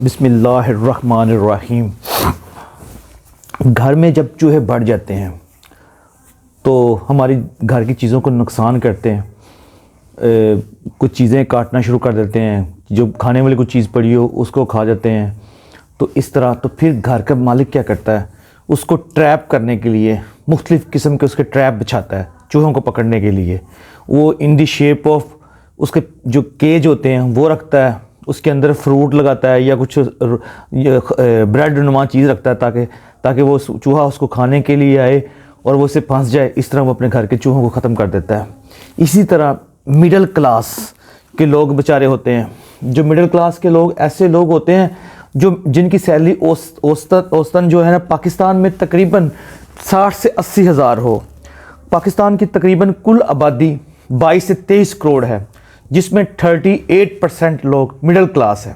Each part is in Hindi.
बिस्मिल्लाहिर्रहमानिर्रहीम। घर में जब चूहे बढ़ जाते हैं तो हमारी घर की चीज़ों को नुकसान करते हैं। कुछ चीज़ें काटना शुरू कर देते हैं, जो खाने वाली कुछ चीज़ पड़ी हो उसको खा जाते हैं। तो इस तरह तो फिर घर का मालिक क्या करता है, उसको ट्रैप करने के लिए मुख्तलिफ़ किस्म के उसके ट्रैप बिछाता है चूहों को पकड़ने के लिए। वो इन दी शेप ऑफ उसके जो केज होते हैं वो रखता है, उसके अंदर फ्रूट लगाता है या कुछ ब्रेड नुमा चीज़ रखता है ताकि वो चूहा उसको खाने के लिए आए और वो उसे फंस जाए। इस तरह वो अपने घर के चूहों को ख़त्म कर देता है। इसी तरह मिडिल क्लास के लोग बेचारे होते हैं। जो मिडिल क्लास के लोग ऐसे लोग होते हैं जिनकी सैलरी औसतन जो है ना पाकिस्तान में तकरीबन 60 से 80 हज़ार हो। पाकिस्तान की तकरीबन कुल आबादी 22 से 23 करोड़ है, जिसमें 38% लोग मिडिल क्लास है।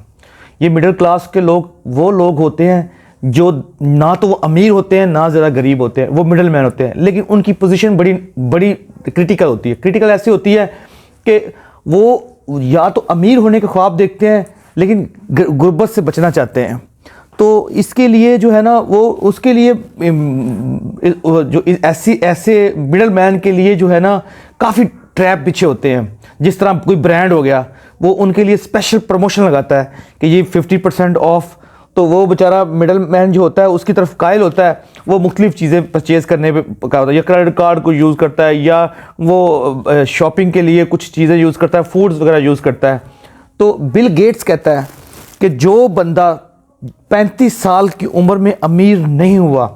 ये मिडिल क्लास के लोग वो लोग होते हैं जो ना तो वो अमीर होते हैं ना ज़रा गरीब होते हैं, वो मिडिल मैन होते हैं। लेकिन उनकी पोजीशन बड़ी बड़ी क्रिटिकल होती है। क्रिटिकल ऐसी होती है कि वो या तो अमीर होने के ख्वाब देखते हैं लेकिन गुर्बत से बचना चाहते हैं। तो इसके लिए जो है ना वो उसके लिए जो ऐसे मिडिल मैन के लिए जो है ना काफ़ी ट्रैप पीछे होते हैं। जिस तरह कोई ब्रांड हो गया, वो उनके लिए स्पेशल प्रमोशन लगाता है कि ये 50% ऑफ। तो वो बेचारा मिडिल मैन जो होता है उसकी तरफ कायल होता है, वो मुख्तलिफ़ चीज़ें परचेज़ करने पे का होता है, या क्रेडिट कार्ड को यूज़ करता है या वो शॉपिंग के लिए कुछ चीज़ें यूज़ करता है, फूड्स वगैरह यूज़ करता है। तो बिल गेट्स कहता है कि जो बंदा 35 साल की उम्र में अमीर नहीं हुआ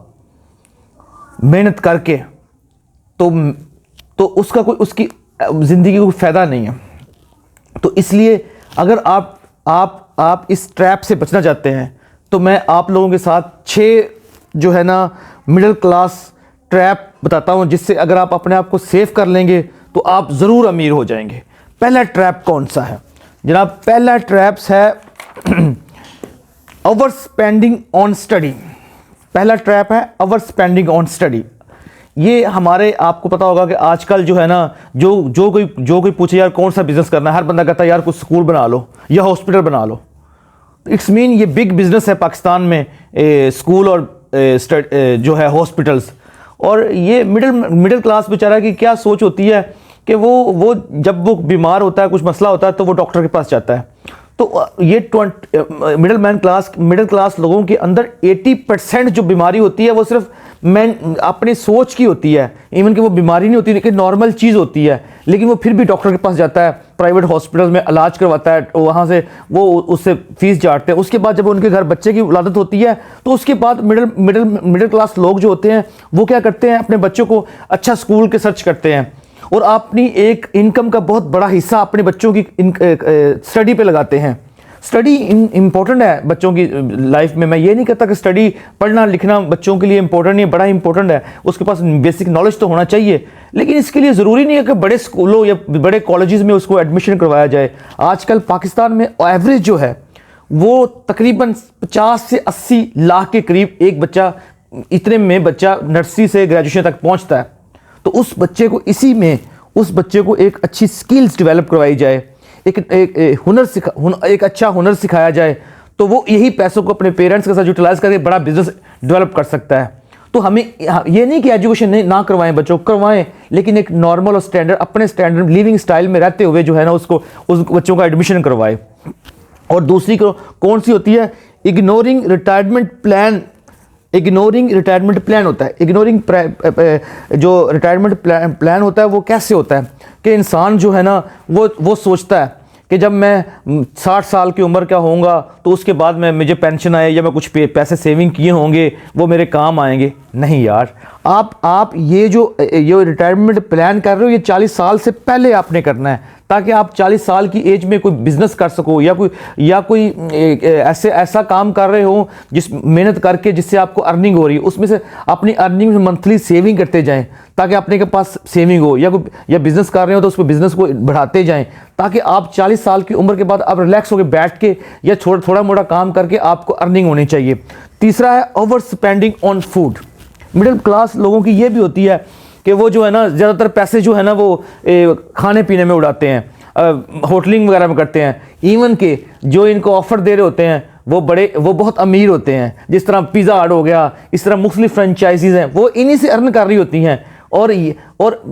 मेहनत करके, तो उसका कोई उसकी ज़िंदगी को फ़ायदा नहीं है। तो इसलिए अगर आप इस ट्रैप से बचना चाहते हैं तो मैं आप लोगों के साथ 6 जो है ना मिडिल क्लास ट्रैप बताता हूं, जिससे अगर आप अपने आप को सेव कर लेंगे तो आप ज़रूर अमीर हो जाएंगे। पहला ट्रैप कौन सा है जनाब? पहला ट्रैप्स है ओवर स्पेंडिंग ऑन स्टडी। पहला ट्रैप है ओवर स्पेंडिंग ऑन स्टडी। ये हमारे आपको पता होगा कि आजकल जो है ना जो कोई पूछे यार कौन सा बिज़नेस करना है, हर बंदा कहता है यार कुछ स्कूल बना लो या हॉस्पिटल बना लो। इट्स मीन ये बिग बिज़नेस है पाकिस्तान में, स्कूल और जो है हॉस्पिटल्स। और ये मिडिल क्लास बेचारा की क्या सोच होती है कि वो जब वो बीमार होता है, कुछ मसला होता है, तो वो डॉक्टर के पास जाता है। तो ये मिडिल क्लास लोगों के अंदर 80% जो बीमारी होती है वो सिर्फ अपनी सोच की होती है। इवन कि वो बीमारी नहीं होती, लेकिन नॉर्मल चीज़ होती है, लेकिन वो फिर भी डॉक्टर के पास जाता है, प्राइवेट हॉस्पिटल में इलाज करवाता है, वहाँ से वो उससे फीस चाटते हैं। उसके बाद जब उनके घर बच्चे की वलादत होती है तो उसके बाद मिडिल क्लास लोग जो होते हैं वो क्या करते हैं, अपने बच्चों को अच्छा स्कूल के सर्च करते हैं और अपनी एक इनकम का बहुत बड़ा हिस्सा अपने बच्चों की स्टडी पे लगाते हैं। स्टडी इम्पोर्टेंट है बच्चों की लाइफ में। मैं ये नहीं कहता कि स्टडी पढ़ना लिखना बच्चों के लिए इम्पोर्टेंट नहीं है, बड़ा इंपॉर्टेंट है, उसके पास बेसिक नॉलेज तो होना चाहिए। लेकिन इसके लिए ज़रूरी नहीं है कि बड़े स्कूलों या बड़े कॉलेजेस में उसको एडमिशन करवाया जाए। आजकल पाकिस्तान में एवरेज जो है वो तकरीबन 50 से 80 लाख के करीब एक बच्चा, इतने में बच्चा नर्सरी से ग्रेजुएशन तक पहुँचता है। तो उस बच्चे को एक अच्छी स्किल्स डेवलप करवाई जाए, एक अच्छा हुनर सिखाया जाए, तो वो यही पैसों को अपने पेरेंट्स के साथ यूटिलाइज करके बड़ा बिजनेस डेवलप कर सकता है। तो हमें ये नहीं कि एजुकेशन ना करवाएं, बच्चों को करवाएं, लेकिन एक नॉर्मल और स्टैंडर्ड अपने स्टैंडर्ड लिविंग स्टाइल में रहते हुए जो है ना उस बच्चों का एडमिशन करवाए। और दूसरी कौन सी होती है? इग्नोरिंग रिटायरमेंट प्लान होता है। जो रिटायरमेंट प्लान होता है वो कैसे होता है कि इंसान जो है ना वो सोचता है कि जब मैं 60 साल की उम्र का होऊंगा तो उसके बाद मुझे पेंशन आए या मैं कुछ पैसे सेविंग किए होंगे वो मेरे काम आएंगे। नहीं यार, आप ये रिटायरमेंट प्लान कर रहे हो ये 40 साल से पहले आपने करना है, ताकि आप 40 साल की एज में कोई बिजनेस कर सको या कोई ऐसा काम कर रहे हो जिस मेहनत करके जिससे आपको अर्निंग हो रही है, उसमें से अपनी अर्निंग में मंथली सेविंग करते जाएं ताकि अपने के पास सेविंग हो, या बिजनेस कर रहे हो तो उसको बिजनेस को बढ़ाते जाएं ताकि आप 40 साल की उम्र के बाद आप रिलैक्स होकर बैठ के या थोड़ा मोटा काम करके आपको अर्निंग होनी चाहिए। तीसरा है over spending on food. Middle class लोगों की ये भी होती है कि वो जो है ना ज़्यादातर पैसे जो है ना वो खाने पीने में उड़ाते हैं, होटलिंग वगैरह में करते हैं। इवन के जो इनको ऑफ़र दे रहे होते हैं वो बहुत अमीर होते हैं, जिस तरह पिज़्ज़ा हट हो गया, इस तरह मुख्तलिफ फ्रेंचाइजीज़ हैं, वो इन्हीं से अर्न कर रही होती हैं। और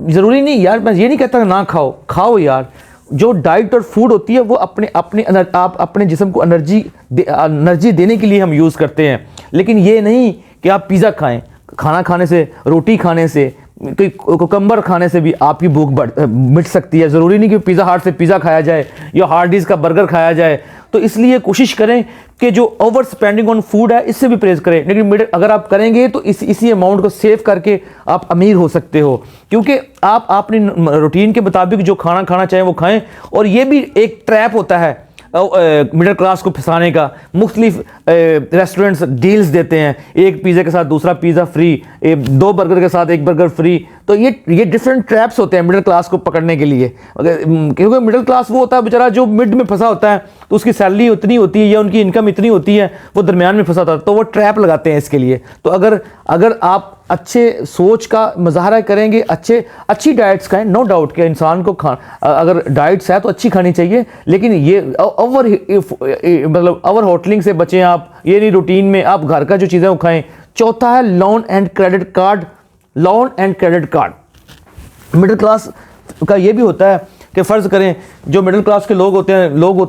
ज़रूरी नहीं यार, मैं ये नहीं कहता ना खाओ यार। जो डाइट और फूड होती है वो आप अपने जिस्म को एनर्जी देने के लिए हम यूज़ करते हैं, लेकिन ये नहीं कि आप पिज़्ज़ा खाएं। खाना खाने से, रोटी खाने से, कोई कुकम्बर खाने से भी आपकी भूख मिट सकती है। ज़रूरी नहीं कि पिज़्ज़ा हट से पिज़्ज़ा खाया जाए या हार्डीज़ का बर्गर खाया जाए। तो इसलिए कोशिश करें कि जो ओवर स्पेंडिंग ऑन फूड है इससे भी परहेज़ करें, लेकिन अगर आप करेंगे तो इसी अमाउंट को सेव करके आप अमीर हो सकते हो, क्योंकि आप अपनी रूटीन के मुताबिक जो खाना चाहें वो खाएं। और ये भी एक ट्रैप होता है मिडिल क्लास को फंसाने का। मुख्तलिफ रेस्टोरेंट्स डील्स देते हैं, एक पिज़्ज़ा के साथ दूसरा पिज़्ज़ा फ्री, 2 बर्गर के साथ 1 बर्गर फ्री। तो ये डिफरेंट ट्रैप्स होते हैं मिडिल क्लास को पकड़ने के लिए, क्योंकि मिडिल क्लास वो होता है बेचारा जो मिड में फंसा होता है, तो उसकी सैलरी उतनी होती है या उनकी इनकम इतनी होती है, वो दरमियान में फंसा होता है, तो वो ट्रैप लगाते हैं इसके लिए। तो अगर आप अच्छे सोच का मुजाहरा करेंगे, अच्छी डाइट्स खाएं, नो डाउट कि इंसान को अगर डाइट्स है तो अच्छी खानी चाहिए, लेकिन ये ओवर होटलिंग से बचें आप। ये नहीं, रूटीन में आप घर का जो चीज़ें वो खाएं। चौथा है loan and credit card. Middle class का ये भी होता है कि फ़र्ज़ करें जो मिडिल क्लास के लोग होते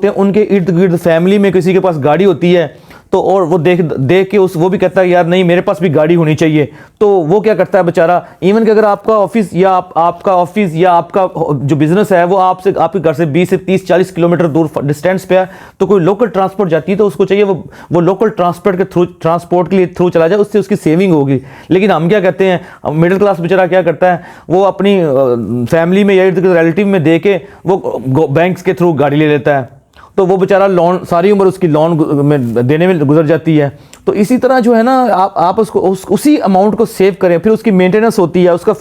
हैं उनके इर्द गिर्द फैमिली में किसी के पास गाड़ी होती है, तो और वो देख के वो भी कहता है यार नहीं मेरे पास भी गाड़ी होनी चाहिए। तो वो क्या करता है बेचारा, इवन कि अगर आपका ऑफिस या आपका जो बिज़नेस है वो आपके घर से 20 से 30-40 किलोमीटर दूर डिस्टेंस पे है, तो कोई लोकल ट्रांसपोर्ट जाती है तो उसको चाहिए वो लोकल ट्रांसपोर्ट के लिए थ्रू चला जाए, उससे उसकी सेविंग होगी। लेकिन हम क्या कहते हैं, मिडिल क्लास बेचारा क्या करता है, वो अपनी फैमिली में या रिलेटिव में दे के वो बैंक्स के थ्रू गाड़ी ले लेता है, तो वो बेचारा लोन सारी उम्र उसकी लोन में देने में गुजर जाती है। तो इसी तरह जो है ना, आप उसको उसी अमाउंट को सेव करें। फिर उसकी मेंटेनेंस होती है, उसका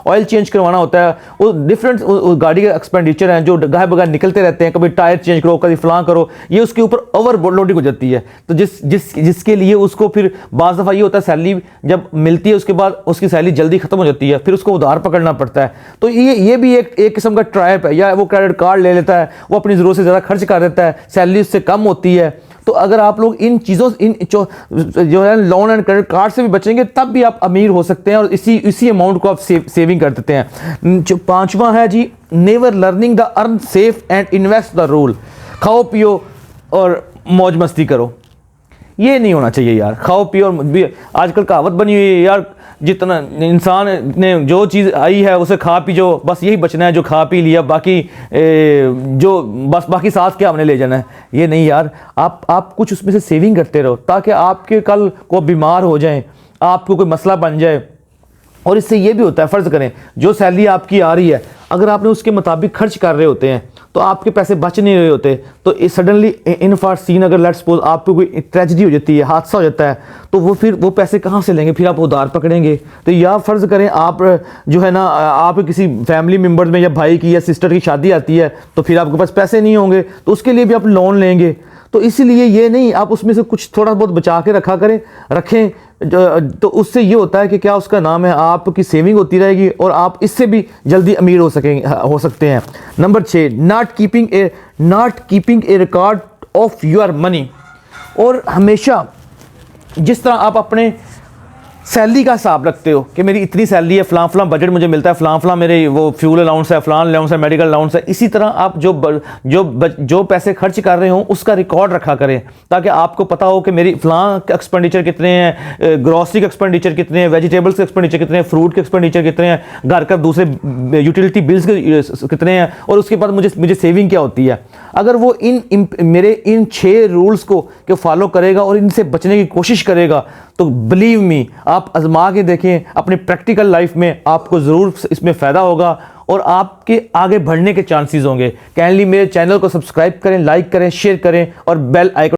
ऑयल चेंज करवाना होता है, वो डिफरेंट गाड़ी के एक्सपेंडिचर हैं जो गाय बगाय निकलते रहते हैं, कभी टायर चेंज करो, कभी फलां करो, ये उसके ऊपर ओवर लोडिंग हो जाती है। तो जिसके लिए उसको फिर बाज़ दफ़ा ये होता है सैलरी जब मिलती है उसके बाद उसकी सैलरी जल्दी ख़त्म हो जाती है, फिर उसको उधार पकड़ना पड़ता है। तो ये भी एक किस्म का ट्रैप है। या वो क्रेडिट कार्ड ले लेता है, वो अपनी ज़रूरत से ज़्यादा खर्च कर देता है, सैलरी उससे कम होती है। तो अगर आप लोग इन चीज़ों जो है लोन एंड क्रेडिट कार्ड से भी बचेंगे तब भी आप अमीर हो सकते हैं, और इसी अमाउंट को आप सेविंग कर देते हैं। जो 5वां है जी, never learning the earn save and invest the rule. खाओ पियो और मौज मस्ती करो, ये नहीं होना चाहिए यार। खाओ पियो और आजकल कहावत बनी हुई है यार, जितना इंसान ने जो चीज़ आई है उसे खा पी, जो बस यही बचना है जो खा पी लिया, बाकी सांस क्या हमने ले जाना है। ये नहीं यार, आप कुछ उसमें से सेविंग करते रहो ताकि आपके कल को बीमार हो जाएं, आपको कोई मसला बन जाए। और इससे ये भी होता है, फ़र्ज़ करें जो सैलरी आपकी आ रही है, अगर आपने उसके मुताबिक खर्च कर रहे होते हैं तो आपके पैसे बच नहीं रहे होते, तो सडनली इन फॉर सीन अगर लेट्स सपोज आपको कोई ट्रेजेडी हो जाती है, हादसा हो जाता है, तो फिर वो पैसे कहाँ से लेंगे, फिर आप उधार पकड़ेंगे। तो या फ़र्ज़ करें आप जो है ना, आप किसी फैमिली मेम्बर में या भाई की या सिस्टर की शादी आती है, तो फिर आपके पास पैसे नहीं होंगे, तो उसके लिए भी आप लोन लेंगे। तो इसीलिए ये नहीं, आप उसमें से कुछ थोड़ा बहुत बचा के रखें, तो उससे ये होता है कि क्या उसका नाम है, आपकी सेविंग होती रहेगी और आप इससे भी जल्दी अमीर हो सकते हैं। Number 6, not keeping A record of your money. और हमेशा जिस तरह आप अपने सैलरी का हिसाब रखते हो कि मेरी इतनी सैलरी है, फ़लाँ बजट मुझे मिलता है, फ़लाँ मेरे वो फ्यूल अलाउंस है, फ़लाँ अलाउंस है, मेडिकल अलाउंस है, इसी तरह आप जो पैसे खर्च कर रहे हो उसका रिकॉर्ड रखा करें, ताकि आपको पता हो कि मेरी फ़लाँ के एक्सपेंडिचर कितने हैं, ग्रॉसरी के एक्सपेंडिचर कितने हैं, वेजिटेबल्स के एक्सपेंडिचर कितने हैं, फ्रूट के एक्सपेंडिचर कितने हैं, घर का दूसरे यूटिलिटी बिल्स के कितने हैं, और उसके बाद मुझे सेविंग क्या होती है। अगर वो मेरे इन 6 रूल्स को फॉलो करेगा और इनसे बचने की कोशिश करेगा, तो बिलीव मी, आप आजमा के देखें अपने प्रैक्टिकल लाइफ में, आपको ज़रूर इसमें फ़ायदा होगा और आपके आगे बढ़ने के चांसेस होंगे। काइंडली मेरे चैनल को सब्सक्राइब करें, लाइक करें, शेयर करें और बेल आइकन